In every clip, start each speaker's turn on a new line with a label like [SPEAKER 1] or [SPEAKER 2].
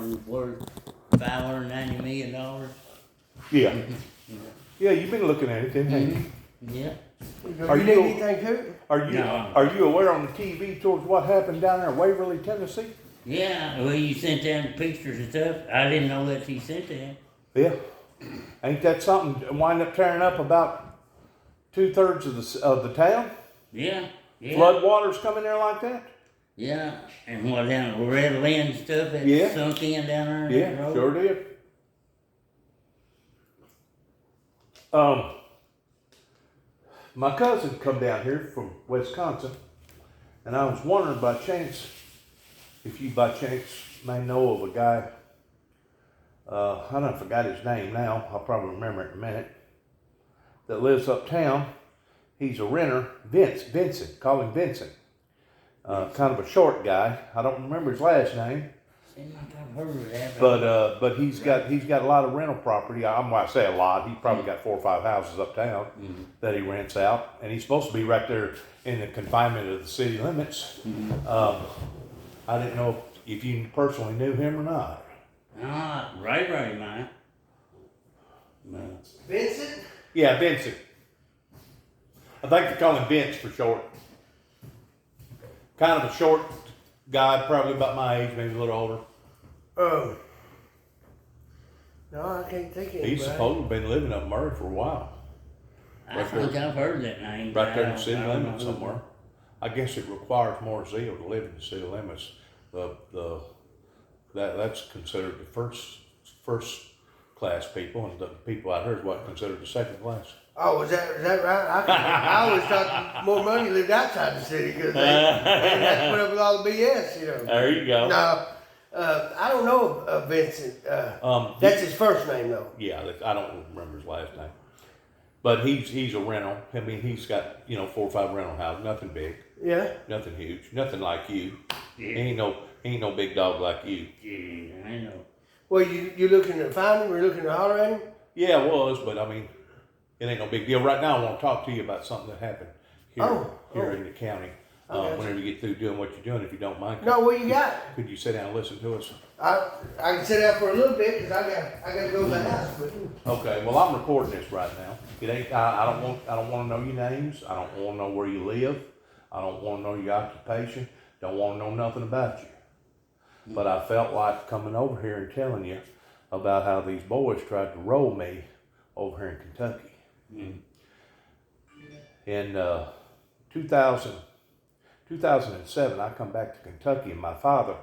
[SPEAKER 1] was worth $590 million.
[SPEAKER 2] Yeah. Yeah, you've been looking at it then, haven't you?
[SPEAKER 1] Yeah.
[SPEAKER 2] Are
[SPEAKER 3] you
[SPEAKER 2] you-
[SPEAKER 3] need anything to it?
[SPEAKER 1] No.
[SPEAKER 2] Are you aware on the TV towards what happened down there in Waverly, Tennessee?
[SPEAKER 1] Yeah, well, you sent down pictures and stuff. I didn't know that he sent that.
[SPEAKER 2] Yeah. Ain't that something? Wind up tearing up about 2/3 of the town.
[SPEAKER 1] Yeah, yeah.
[SPEAKER 2] Flood waters coming there like that.
[SPEAKER 1] Yeah, and what down the Red Lynn stuff that
[SPEAKER 2] Yeah.
[SPEAKER 1] sunk in down there? in that
[SPEAKER 2] Yeah,
[SPEAKER 1] road?
[SPEAKER 2] sure did. My cousin come down here from Wisconsin, and I was wondering by chance if you by chance may know of a guy. I don't forgot his name now. I'll probably remember it in a minute. That lives uptown. He's a renter. Vincent. Call him Vincent. Kind of a short guy. I don't remember his last name.
[SPEAKER 1] Seems like I've heard of that.
[SPEAKER 2] But he's got a lot of rental property. I might say a lot. He's probably got 4 or 5 houses uptown that he rents out, and he's supposed to be right there in the confinement of the city limits. I didn't know if you personally knew him or not.
[SPEAKER 1] Right, man. No.
[SPEAKER 3] Vincent?
[SPEAKER 2] Yeah, Vincent. I think they call him Vince for short. Kind of a short guy, probably about my age, maybe a little older.
[SPEAKER 3] No, I can't think of anybody.
[SPEAKER 2] He's supposed to have been living up Murray for a while.
[SPEAKER 1] I think I've heard that name.
[SPEAKER 2] Right there in the
[SPEAKER 1] I
[SPEAKER 2] city
[SPEAKER 1] don't know
[SPEAKER 2] limits
[SPEAKER 1] who.
[SPEAKER 2] somewhere. I guess it requires more zeal to live in the city limits. That's considered the first class people, and the people out here is what considered the second class.
[SPEAKER 3] Oh, is that right? I always thought more money lived outside the city because they didn't have to put up with all the BS, you know.
[SPEAKER 2] There you go.
[SPEAKER 3] No, I don't know Vincent. That's his first name, though.
[SPEAKER 2] Yeah, I don't remember his last name, but he's a rental. I mean, he's got 4 or 5 rental houses. Nothing big,
[SPEAKER 3] Yeah.
[SPEAKER 2] nothing huge, nothing like you.
[SPEAKER 1] Yeah.
[SPEAKER 2] Ain't no big dog like you.
[SPEAKER 1] Yeah, I know.
[SPEAKER 3] Well, you looking to find him or you looking to holler at him?
[SPEAKER 2] Yeah, it was, but I mean, it ain't no big deal. Right now, I want to talk to you about something that happened here in the county.
[SPEAKER 3] Okay.
[SPEAKER 2] Whenever you get through doing what you're doing, if you don't mind.
[SPEAKER 3] No, what you got?
[SPEAKER 2] Could you sit down and listen to us?
[SPEAKER 3] I can sit out for a little bit because I got to go to the house. But
[SPEAKER 2] Okay. Well, I'm recording this right now. It ain't. I don't want to know your names. I don't want to know where you live. I don't want to know your occupation. Don't want to know nothing about you. But I felt like coming over here and telling you about how these boys tried to roll me over here in Kentucky. In 2007, I come back to Kentucky, and my father,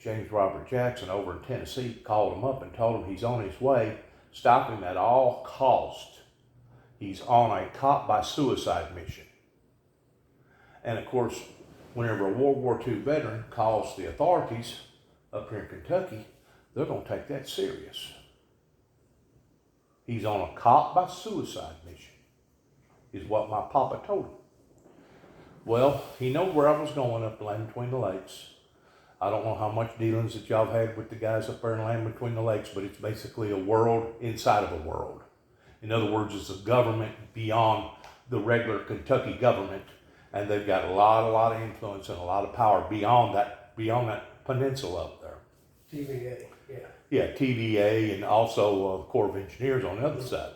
[SPEAKER 2] James Robert Jackson, over in Tennessee, called him up and told him he's on his way. Stop him at all costs. He's on a cop by suicide mission. And of course, whenever a World War II veteran calls the authorities up here in Kentucky, they're going to take that serious. He's on a cop by suicide mission, is what my papa told him. Well, he knows where I was going up the Land Between the Lakes. I don't know how much dealings that y'all have had with the guys up there in Land Between the Lakes, but it's basically a world inside of a world. In other words, it's a government beyond the regular Kentucky government, and they've got a lot of influence and a lot of power beyond that peninsula up there.
[SPEAKER 3] TVA, yeah.
[SPEAKER 2] Yeah, TVA and also the Corps of Engineers on the other side.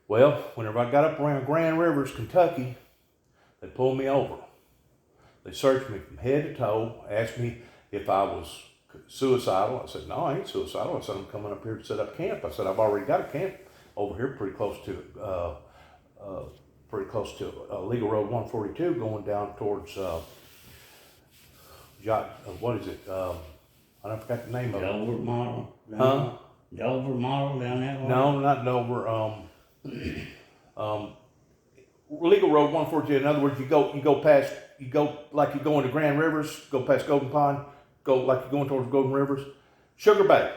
[SPEAKER 2] Well, whenever I got up around Grand Rivers, Kentucky, they pulled me over. They searched me from head to toe, asked me if I was suicidal. I said, no, I ain't suicidal. I said, I'm coming up here to set up camp. I said, I've already got a camp over here pretty close to Legal Road 142 going down towards, what is it? I forgot the name of it.
[SPEAKER 1] Dover model.
[SPEAKER 2] Huh?
[SPEAKER 1] Dover model down that way?
[SPEAKER 2] No, not Dover. Legal Road 142. In other words, you go like you go into Grand Rivers, go past Golden Pond, go like you're going towards Golden Rivers. Sugar Bay.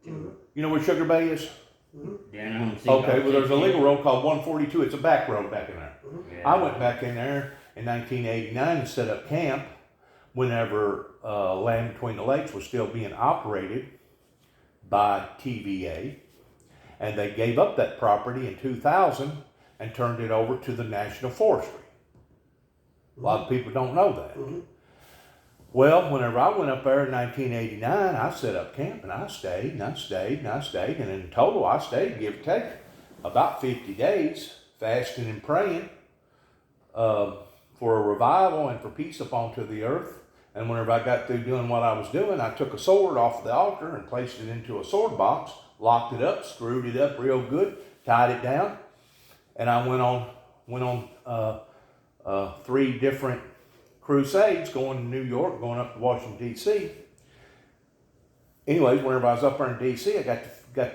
[SPEAKER 2] Mm-hmm. You know where Sugar Bay is?
[SPEAKER 1] Mm-hmm.
[SPEAKER 2] Okay, well there's a legal road called 142. It's a back road back in there.
[SPEAKER 1] Yeah.
[SPEAKER 2] I went back in there in 1989 and set up camp whenever Land Between the Lakes was still being operated by TVA. And they gave up that property in 2000 and turned it over to the National Forestry. A lot of people don't know that. Well, whenever I went up there in 1989, I set up camp and I stayed and I stayed and I stayed. And in total, I stayed, give or take, about 50 days fasting and praying for a revival and for peace upon to the earth. And whenever I got through doing what I was doing, I took a sword off the altar and placed it into a sword box, locked it up, screwed it up real good, tied it down, and I went on 3 different crusades, going to New York, going up to Washington, D.C. Anyways, whenever I was up there in D.C., I got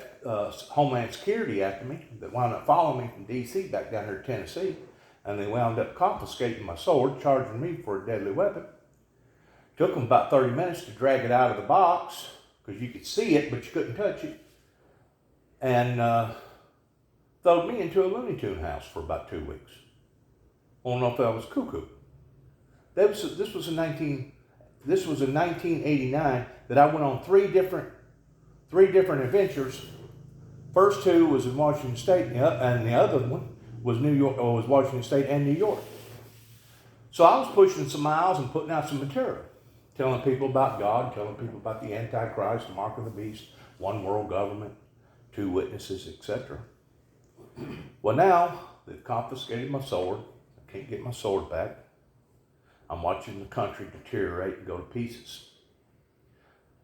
[SPEAKER 2] Homeland Security after me that wound up following me from D.C. back down here to Tennessee, and they wound up confiscating my sword, charging me for a deadly weapon. Took them about 30 minutes to drag it out of the box, because you could see it, but you couldn't touch it, and throwed me into a Looney Tune house for about 2 weeks. I don't know if I was cuckoo. This was in 1989 that I went on three different adventures. First 2 was in Washington State, and the other one was was Washington State and New York. So I was pushing some miles and putting out some material, telling people about God, telling people about the Antichrist, the mark of the beast, one world government, 2 witnesses, etc. Well, now they've confiscated my sword. I can't get my sword back. I'm watching the country deteriorate and go to pieces.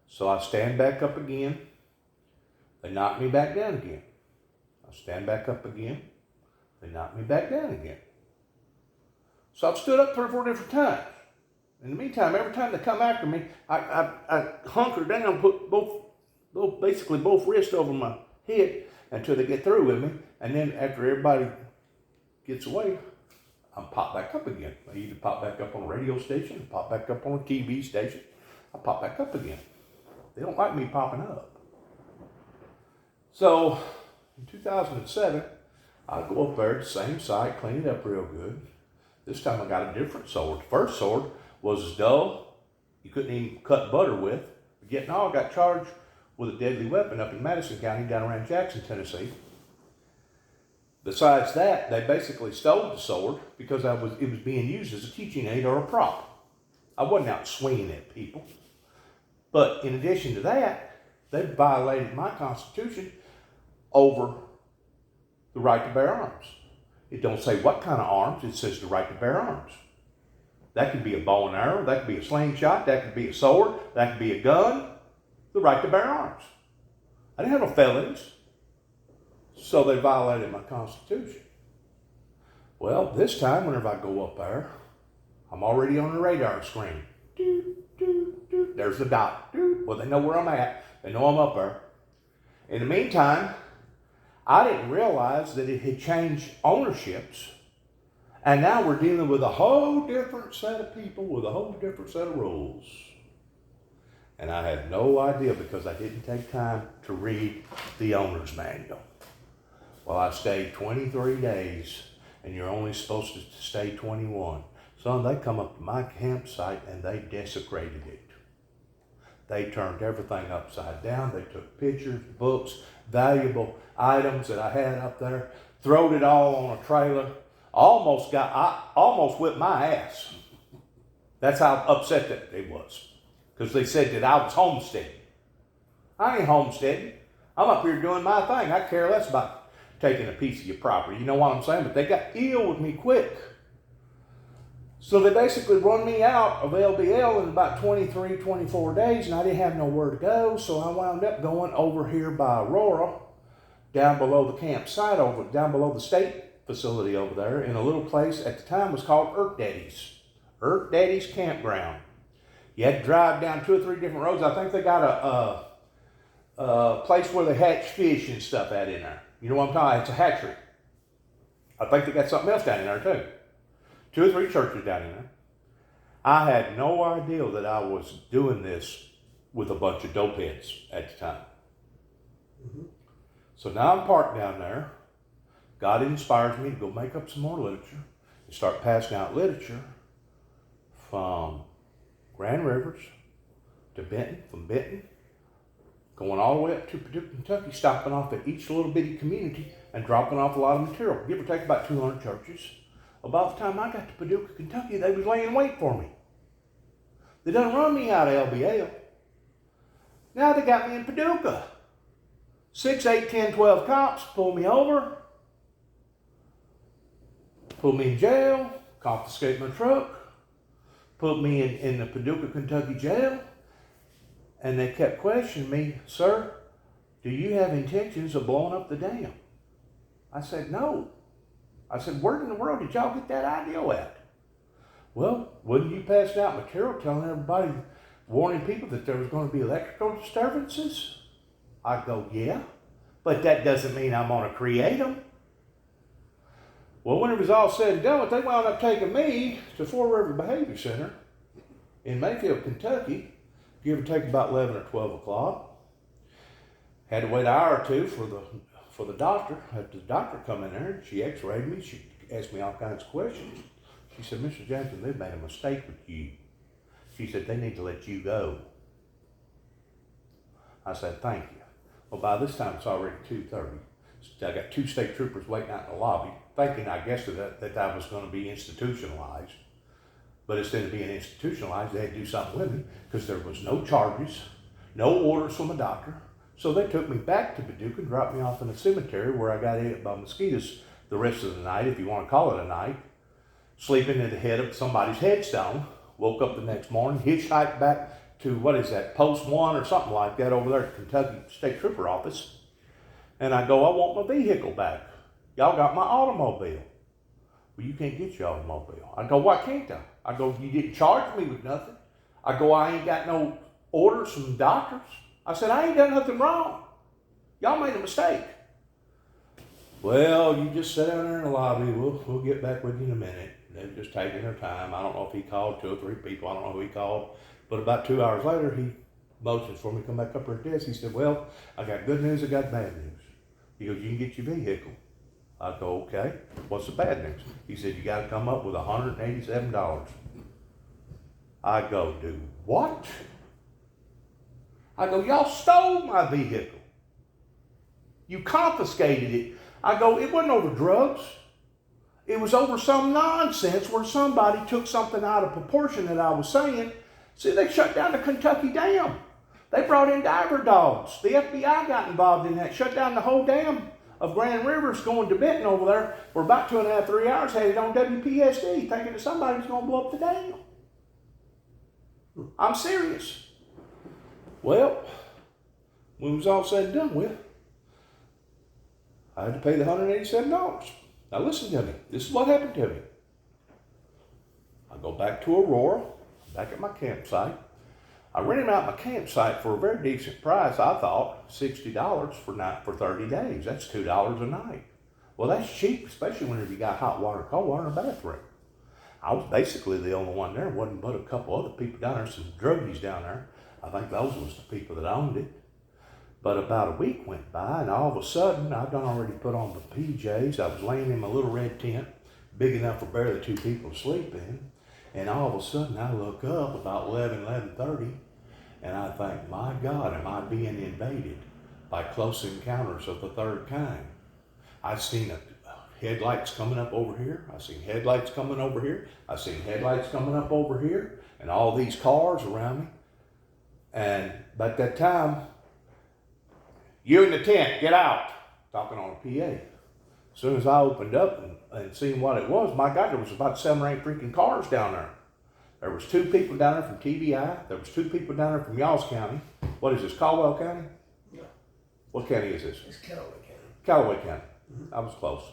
[SPEAKER 2] So I stand back up again. They knock me back down again. I stand back up again. They knock me back down again. So I've stood up 3 or 4 different times. In the meantime, every time they come after me, I hunker down, put basically both wrists over my head until they get through with me. And then after everybody gets away, I pop back up again. I either pop back up on a radio station, pop back up on a TV station. I pop back up again. They don't like me popping up. So in 2007, I go up there, the same site, clean it up real good. This time I got a different sword. The first sword was as dull, you couldn't even cut butter with. But yet now I got charged with a deadly weapon up in Madison County, down around Jackson, Tennessee. Besides that, they basically stole the sword because it was being used as a teaching aid or a prop. I wasn't out swinging at people. But in addition to that, they violated my Constitution over the right to bear arms. It don't say what kind of arms, it says the right to bear arms. That could be a bow and arrow, that could be a slingshot, that could be a sword, that could be a gun. The right to bear arms. I didn't have no felonies. So they violated my Constitution. Well, this time, whenever I go up there, I'm already on the radar screen. There's the dot. Well, they know where I'm at. They know I'm up there. In the meantime, I didn't realize that it had changed ownerships. And now we're dealing with a whole different set of people with a whole different set of rules. And I had no idea because I didn't take time to read the owner's manual. Well, I stayed 23 days, and you're only supposed to stay 21. Son, they come up to my campsite, and they desecrated it. They turned everything upside down. They took pictures, books, valuable items that I had up there, throwed it all on a trailer. I almost whipped my ass. That's how upset that it was. Because they said that I was homesteading. I ain't homesteading. I'm up here doing my thing. I care less about taking a piece of your property. You know what I'm saying? But they got ill with me quick. So they basically run me out of LBL in about 23, 24 days, and I didn't have nowhere to go. So I wound up going over here by Aurora, down below the campsite, down below the state facility over there, in a little place at the time was called Earth Daddy's. Earth Daddy's Campground. You had to drive down 2 or 3 different roads. I think they got a place where they hatch fish and stuff out in there. You know what I'm talking about? It's a hatchery. I think they got something else down in there too. 2 or 3 churches down in there. I had no idea that I was doing this with a bunch of dopeheads at the time. Mm-hmm. So now I'm parked down there. God inspires me to go make up some more literature and start passing out literature from Grand Rivers to Benton, from Benton, going all the way up to Paducah, Kentucky, stopping off at each little bitty community and dropping off a lot of material. Give or take about 200 churches. About the time I got to Paducah, Kentucky, they was laying wait for me. They done run me out of LBL. Now they got me in Paducah. 6, 8, 10, 12 cops pull me over, put me in jail, confiscate my truck, put me in the Paducah, Kentucky jail, and they kept questioning me, sir, do you have intentions of blowing up the dam? I said, no. I said, where in the world did y'all get that idea at? Well, wouldn't you pass out material telling everybody, warning people that there was going to be electrical disturbances? I go, yeah, but that doesn't mean I'm going to create them. Well, when it was all said and done, they wound up taking me to Four River Behavior Center in Mayfield, Kentucky, give or take about 11 or 12 o'clock. Had to wait an hour or two for the doctor. Had the doctor come in there, and she x-rayed me. She asked me all kinds of questions. She said, Mr. Jackson, they've made a mistake with you. She said, they need to let you go. I said, thank you. Well, by this time, it's already 2:30. I got 2 state troopers waiting out in the lobby, thinking, I guess, that I was going to be institutionalized. But instead of being institutionalized, they had to do something with me because there was no charges, no orders from a doctor. So they took me back to Paducah and dropped me off in a cemetery where I got ate by mosquitoes the rest of the night, if you want to call it a night. Sleeping at the head of somebody's headstone. Woke up the next morning, hitchhiked back to, Post 1 or something like that over there at the Kentucky State Trooper office. And I go, I want my vehicle back. Y'all got my automobile. Well, you can't get your automobile. I go, why can't I? I go, you didn't charge me with nothing. I go, I ain't got no orders from doctors. I said, I ain't done nothing wrong. Y'all made a mistake. Well, you just sit down there in the lobby. We'll get back with you in a minute. They're just taking their time. I don't know if he called 2 or 3 people. I don't know who he called. But about 2 hours later, he motions for me to come back up to her desk. He said, well, I got good news, I got bad news. He goes, you can get your vehicle. I go, okay, what's the bad news? He said, you got to come up with $187. I go, do what? I go, y'all stole my vehicle. You confiscated it. I go, it wasn't over drugs. It was over some nonsense where somebody took something out of proportion that I was saying. See, they shut down the Kentucky Dam. They brought in diver dogs. The FBI got involved in that, shut down the whole dam of Grand Rivers going to Benton over there for about 2.5, 3 hours, had it on WPSD, thinking that somebody was going to blow up the dam. I'm serious. Well, when it was all said and done with, I had to pay the $187. Now listen to me. This is what happened to me. I go back to Aurora, back at my campsite. I rented out my campsite for a very decent price. I thought $60 for 30 days. That's $2 a night. Well, that's cheap, especially whenever you got hot water, cold water, and a bathroom. I was basically the only one there. Wasn't but a couple other people down there, some druggies down there. I think those was the people that owned it. But about a week went by, and all of a sudden, I'd done already put on the PJs. I was laying in my little red tent, big enough for barely 2 people to sleep in. And all of a sudden, I look up about 11:30, and I think, my God, am I being invaded by close encounters of the third kind? I seen headlights coming up over here. I seen headlights coming over here. I seen headlights coming up over here, and all these cars around me. And by that time, you in the tent, get out, talking on a PA. As soon as I opened up and seen what it was, my God, there was about 7 or 8 freaking cars down there. There was 2 people down there from TBI. There was 2 people down there from Yalls County. What is this, Caldwell County?
[SPEAKER 3] Yeah.
[SPEAKER 2] What county is this?
[SPEAKER 3] It's Callaway County.
[SPEAKER 2] Callaway County. I was close.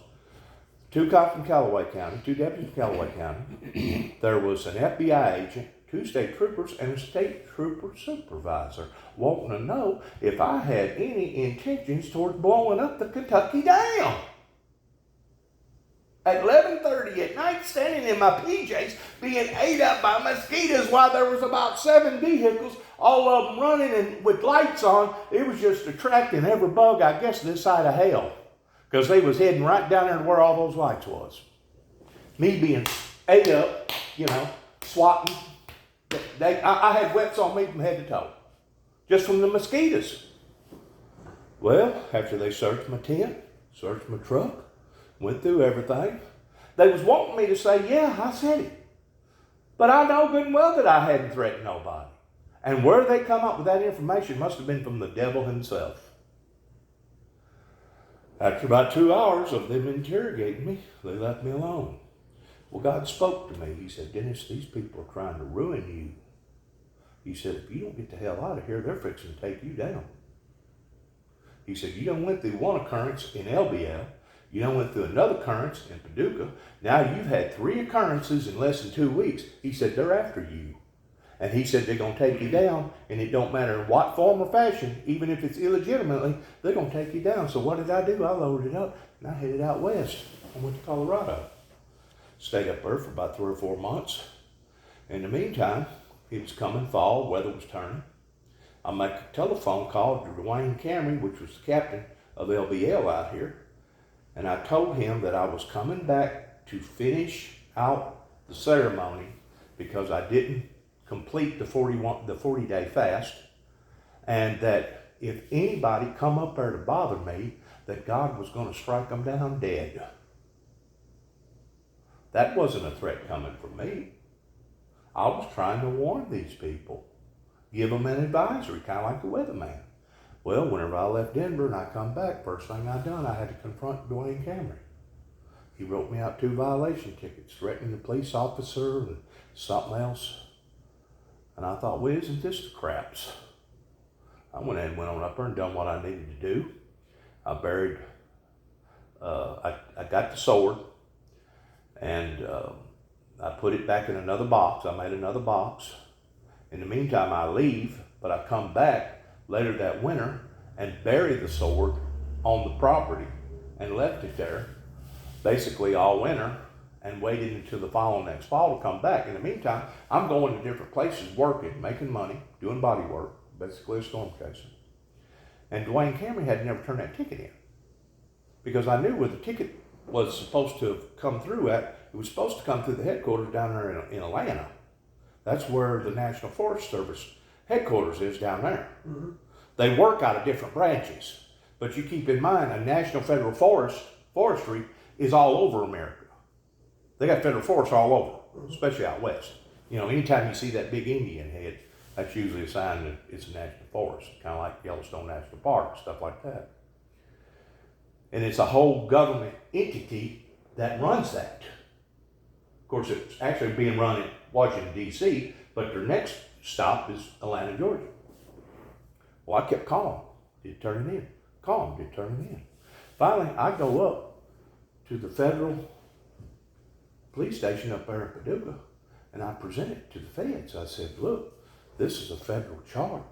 [SPEAKER 2] 2 cops from Callaway County, 2 deputies from Callaway County. There was an FBI agent, 2 state troopers, and a state trooper supervisor wanting to know if I had any intentions towards blowing up the Kentucky Dam. At 11:30 at night, standing in my PJs, being ate up by mosquitoes while there was about 7 vehicles, all of them running and with lights on. It was just attracting every bug, I guess, this side of hell. Because they was heading right down there to where all those lights was. Me being ate up, swatting. I had wets on me from head to toe. Just from the mosquitoes. Well, after they searched my tent, searched my truck, went through everything, they was wanting me to say, yeah, I said it. But I know good and well that I hadn't threatened nobody. And where they come up with that information must have been from the devil himself. After about 2 hours of them interrogating me, they left me alone. Well, God spoke to me. He said, Dennis, these people are trying to ruin you. He said, if you don't get the hell out of here, they're fixing to take you down. He said, you done went through one occurrence in LBL. You done went through another occurrence in Paducah. Now you've had 3 occurrences in less than 2 weeks. He said, they're after you. And he said, they're going to take you down, and it don't matter in what form or fashion, even if it's illegitimately, they're going to take you down. So what did I do? I loaded it up, and I headed out west. I went to Colorado. Stayed up there for about 3 or 4 months. In the meantime, it was coming fall, weather was turning. I make a telephone call to Dwayne Cameron, which was the captain of LBL out here, and I told him that I was coming back to finish out the ceremony because I didn't complete the 40-day fast, and that if anybody come up there to bother me, that God was going to strike them down dead. That wasn't a threat coming from me. I was trying to warn these people, give them an advisory, kind of like the weatherman. Well, whenever I left Denver and I come back, first thing I done, I had to confront Dwayne Cameron. He wrote me out 2 violation tickets, threatening the police officer and something else. And I thought, well, isn't this the craps? I went ahead and went on up there and done what I needed to do. I buried, I got the sword, and I put it back in another box. I made another box. In the meantime, I leave, but I come back later that winter and bury the sword on the property and left it there basically all winter and waited until the next fall to come back. In the meantime, I'm going to different places, working, making money, doing body work, basically a storm chaser. And Dwayne Cameron had never turned that ticket in because I knew where the ticket was supposed to have come through at. It was supposed to come through the headquarters down there in Atlanta. That's where the National Forest Service headquarters is down there. Mm-hmm. They work out of different branches, but you keep in mind a National Federal Forestry is all over America. They got federal forests all over, especially out west. You know, anytime you see that big Indian head, that's usually a sign that it's a national forest, kind of like Yellowstone National Park, stuff like that. And it's a whole government entity that runs that. Of course, it's actually being run in Washington, D.C., but their next stop is Atlanta, Georgia. Well, I kept calling. Did it turn it in? Call them. Did it turn it in? Finally, I go up to the federal police station up there in Paducah, and I present it to the feds. I said, look, this is a federal charge.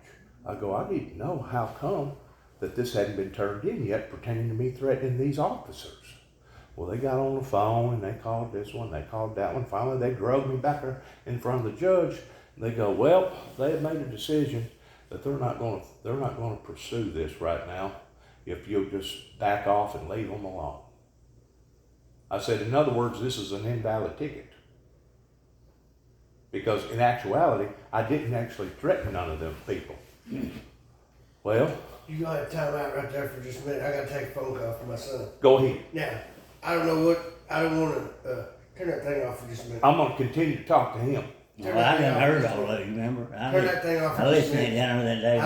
[SPEAKER 2] I go, I need to know how come that this hadn't been turned in yet pertaining to me threatening these officers. Well, they got on the phone and they called this one, they called that one. Finally, they drove me back there in front of the judge. And they go, well, they have made a decision that they're not going to pursue this right now if you'll just back off and leave them alone. I said, in other words, this is an invalid ticket. Because in actuality, I didn't actually threaten none of them people. Well,
[SPEAKER 3] You got to time out right there for just a minute. I got to take a phone call from my son.
[SPEAKER 2] go ahead.
[SPEAKER 3] Now, I don't want to turn that thing off for just a minute.
[SPEAKER 2] I'm going to continue to talk to him.
[SPEAKER 1] Well, I done heard all of it, remember?
[SPEAKER 3] Turn that thing off for
[SPEAKER 1] I
[SPEAKER 3] just a
[SPEAKER 1] listened to it
[SPEAKER 3] minute.
[SPEAKER 1] down there that day.